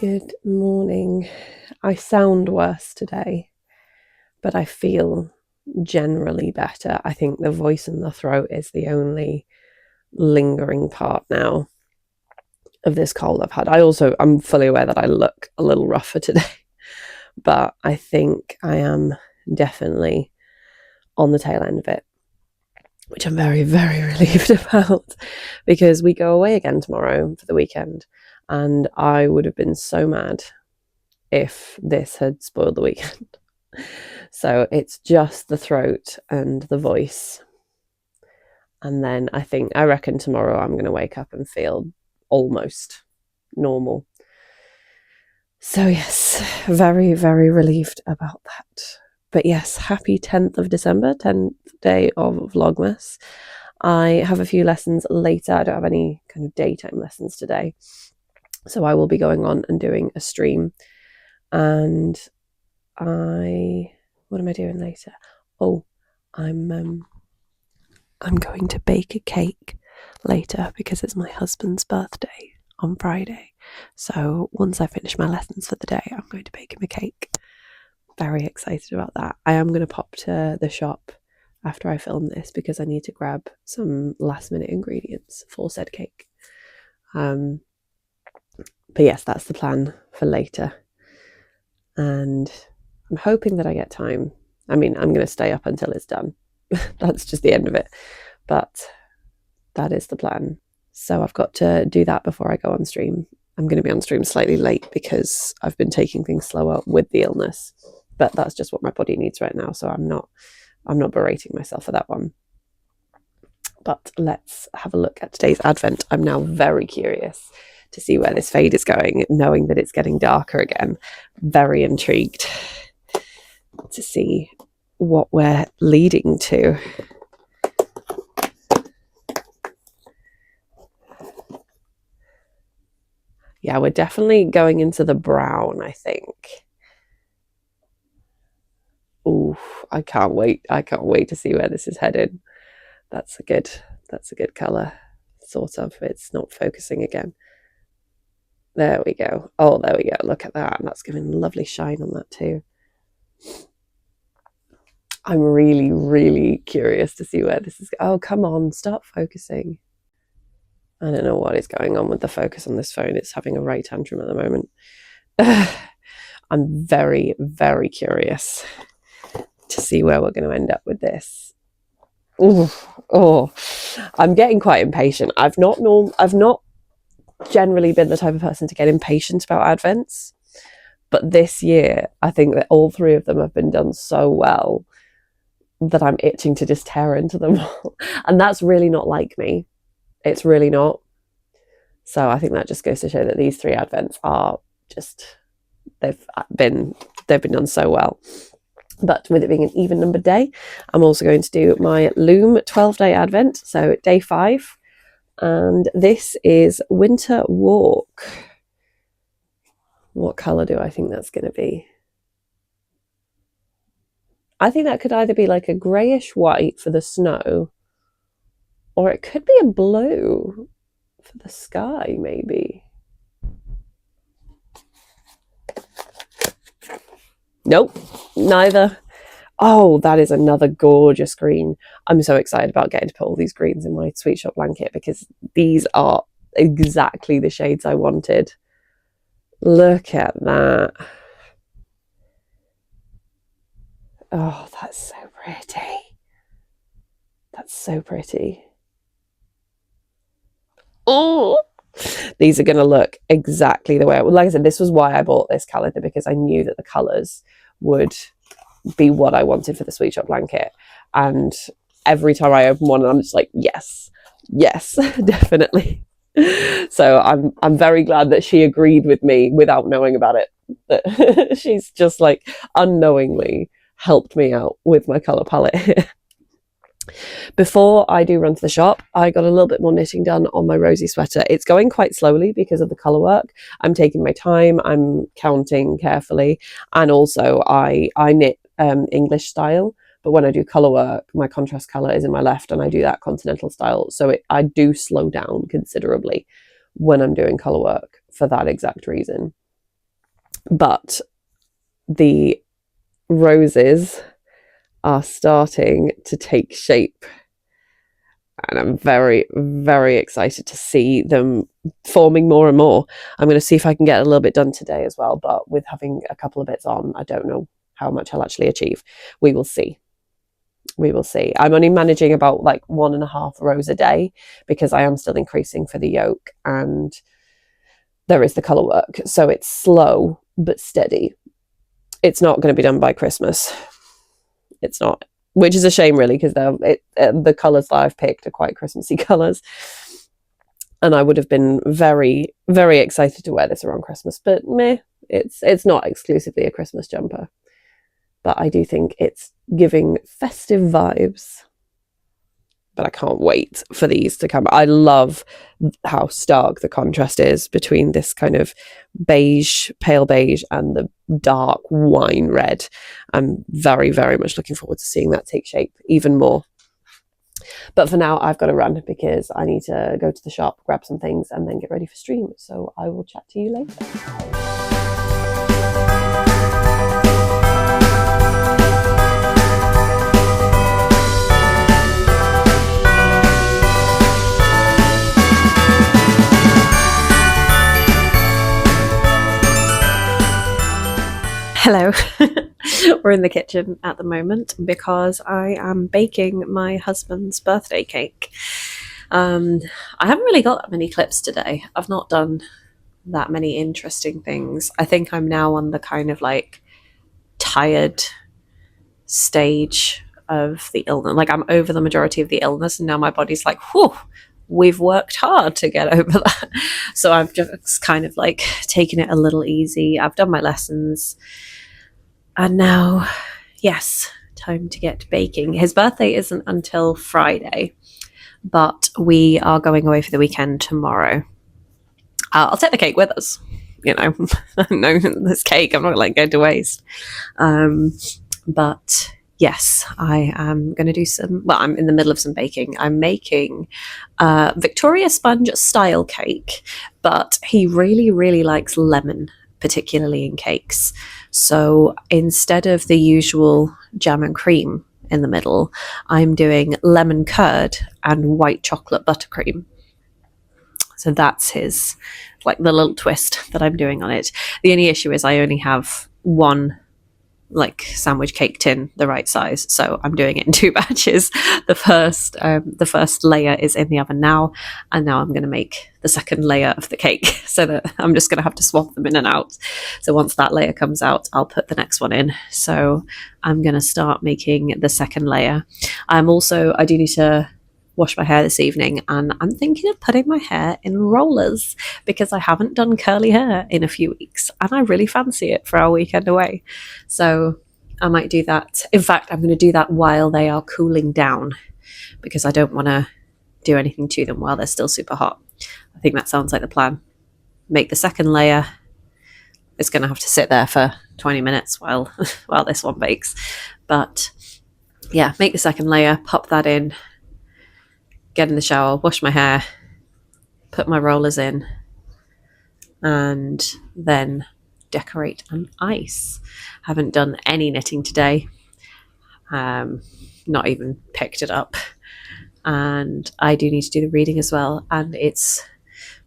Good morning. I sound worse today, but I feel generally better. I think the voice and the throat is the only lingering part now of this cold I've had. I'm fully aware that I look a little rougher today, but I think I am definitely on the tail end of it, which I'm very, very relieved about, because we go away again tomorrow for the weekend, and I would have been so mad if this had spoiled the weekend. So it's just the throat and the voice. And then I reckon tomorrow I'm going to wake up and feel almost normal. So yes, very, very relieved about that. But yes, happy 10th of December, 10th day of Vlogmas. I have a few lessons later. I don't have any kind of daytime lessons today. So I will be going on and doing a stream. And what am I doing later? Oh, I'm going to bake a cake later because it's my husband's birthday on Friday. So once I finish my lessons for the day, I'm going to bake him a cake. Very excited about that. I am going to pop to the shop after I film this because I need to grab some last minute ingredients for said cake. But yes, that's the plan for later. And I'm hoping that I get time. I mean, I'm going to stay up until it's done. That's just the end of it. But that is the plan. So I've got to do that before I go on stream. I'm going to be on stream slightly late because I've been taking things slower with the illness. But that's just what my body needs right now. So I'm not berating myself for that one. But let's have a look at today's advent. I'm now very curious to see where this fade is going, knowing that it's getting darker again. Very intrigued to see what we're leading to. Yeah, we're definitely going into the brown, I think. Ooh, I can't wait. I can't wait to see where this is headed. That's a good colour, sort of. It's not focusing again. There we go. Oh, there we go. Look at that. That's giving lovely shine on that too. I'm really, really curious to see where this is. Oh, come on. Stop focusing. I don't know what is going on with the focus on this phone. It's having a right tantrum at the moment. I'm very, very curious to see where we're going to end up with this. Oh, I'm getting quite impatient. I've not generally been the type of person to get impatient about advents, but this year I think that all three of them have been done so well that I'm itching to just tear into them all. And that's really not like me. It's really not. So I think that just goes to show that these three advents are just, they've been done so well. But with it being an even numbered day, I'm also going to do my Loom 12-day advent, so day 5. And this is Winter Walk. What colour do I think that's going to be? I think that could either be like a greyish white for the snow, or it could be a blue for the sky, maybe. Nope, neither. Oh, that is another gorgeous green. I'm so excited about getting to put all these greens in my Sweet Shop blanket because these are exactly the shades I wanted. Look at that. Oh, that's so pretty. That's so pretty. Oh, these are going to look exactly the way like I said, this was why I bought this calendar, because I knew that the colours would be what I wanted for the Sweet Shop blanket. And every time I open one, I'm just like, yes, definitely. So I'm very glad that she agreed with me without knowing about it. That she's just like unknowingly helped me out with my colour palette. Before I do run to the shop, I got a little bit more knitting done on my Rosie sweater. It's going quite slowly because of the colour work. I'm taking my time, I'm counting carefully, and also I knit English style, but when I do colour work, my contrast colour is in my left and I do that continental style. So I do slow down considerably when I'm doing colour work for that exact reason. but the roses are starting to take shape, and I'm very, very excited to see them forming more and more. I'm going to see if I can get a little bit done today as well, but with having a couple of bits on, I don't know how much I'll actually achieve. We will see. I'm only managing about like 1.5 rows a day because I am still increasing for the yoke, and there is the colour work, so it's slow but steady. It's not going to be done by Christmas. It's not, which is a shame really, because the colours that I've picked are quite Christmassy colours, and I would have been very, very excited to wear this around Christmas, but meh, it's not exclusively a Christmas jumper, but I do think it's giving festive vibes. But I can't wait for these to come. I love how stark the contrast is between this kind of beige, pale beige, and the dark wine red. I'm very, very much looking forward to seeing that take shape even more. But for now, I've got to run because I need to go to the shop, grab some things, and then get ready for stream. So I will chat to you later. Hello. We're in the kitchen at the moment because I am baking my husband's birthday cake. I haven't really got that many clips today. I've not done that many interesting things. I think I'm now on the kind of like tired stage of the illness. Like I'm over the majority of the illness, and now my body's like, whew, we've worked hard to get over that. So I've just kind of like taken it a little easy. I've done my lessons. And now, yes, time to get baking. His birthday isn't until Friday, but we are going away for the weekend tomorrow. I'll take the cake with us. You know, no, this cake, I'm not going to let it go to waste. But yes, I am going to do some, well, I'm in the middle of some baking. I'm making Victoria Sponge style cake, but he really, really likes lemon, particularly in cakes. So instead of the usual jam and cream in the middle, I'm doing lemon curd and white chocolate buttercream. So that's his, like the little twist that I'm doing on it. The only issue is I only have one like sandwich cake tin the right size, so I'm doing it in 2 batches. The first layer is in the oven now, and now I'm going to make the second layer of the cake, so that I'm just going to have to swap them in and out. So once that layer comes out, I'll put the next one in. So I'm going to start making the second layer. I do need to wash my hair this evening, and I'm thinking of putting my hair in rollers because I haven't done curly hair in a few weeks, and I really fancy it for our weekend away. So I might do that. In fact, I'm going to do that while they are cooling down because I don't want to do anything to them while they're still super hot. I think that sounds like the plan. Make the second layer. It's going to have to sit there for 20 minutes while this one bakes. But yeah, make the second layer, pop that in, get in the shower, wash my hair, put my rollers in, and then decorate and ice. Haven't done any knitting today. Not even picked it up. And I do need to do the reading as well. And it's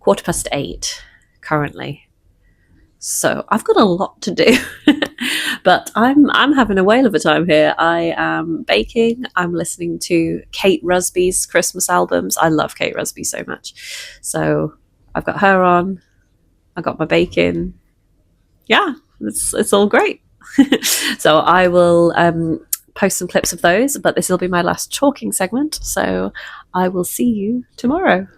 8:15 currently. So I've got a lot to do. But I'm having a whale of a time here. I am baking. I'm listening to Kate Rusby's Christmas albums. I love Kate Rusby so much. So I've got her on. I got my baking. Yeah, it's all great. So I will post some clips of those, but this will be my last talking segment. So I will see you tomorrow.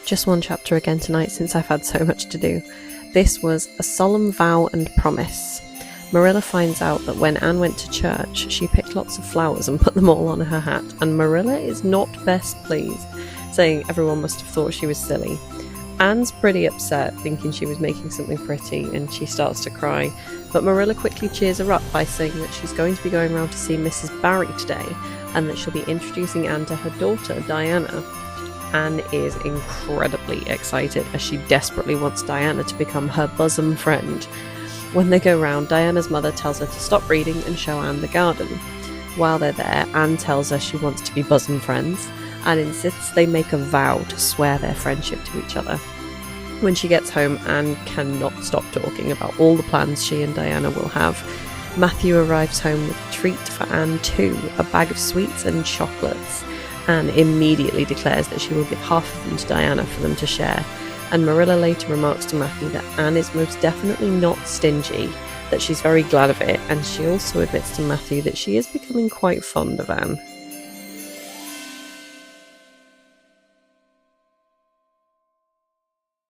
Just one chapter again tonight since I've had so much to do. This was A Solemn Vow and Promise. Marilla finds out that when Anne went to church, she picked lots of flowers and put them all on her hat, and Marilla is not best pleased, saying everyone must have thought she was silly. Anne's pretty upset, thinking she was making something pretty, and she starts to cry, but Marilla quickly cheers her up by saying that she's going to be going around to see Mrs. Barry today, and that she'll be introducing Anne to her daughter, Diana. Anne is incredibly excited, as she desperately wants Diana to become her bosom friend. When they go round, Diana's mother tells her to stop reading and show Anne the garden. While they're there, Anne tells her she wants to be bosom friends, and insists they make a vow to swear their friendship to each other. When she gets home, Anne cannot stop talking about all the plans she and Diana will have. Matthew arrives home with a treat for Anne too, a bag of sweets and chocolates. Anne immediately declares that she will give half of them to Diana for them to share, and Marilla later remarks to Matthew that Anne is most definitely not stingy, that she's very glad of it, and she also admits to Matthew that she is becoming quite fond of Anne.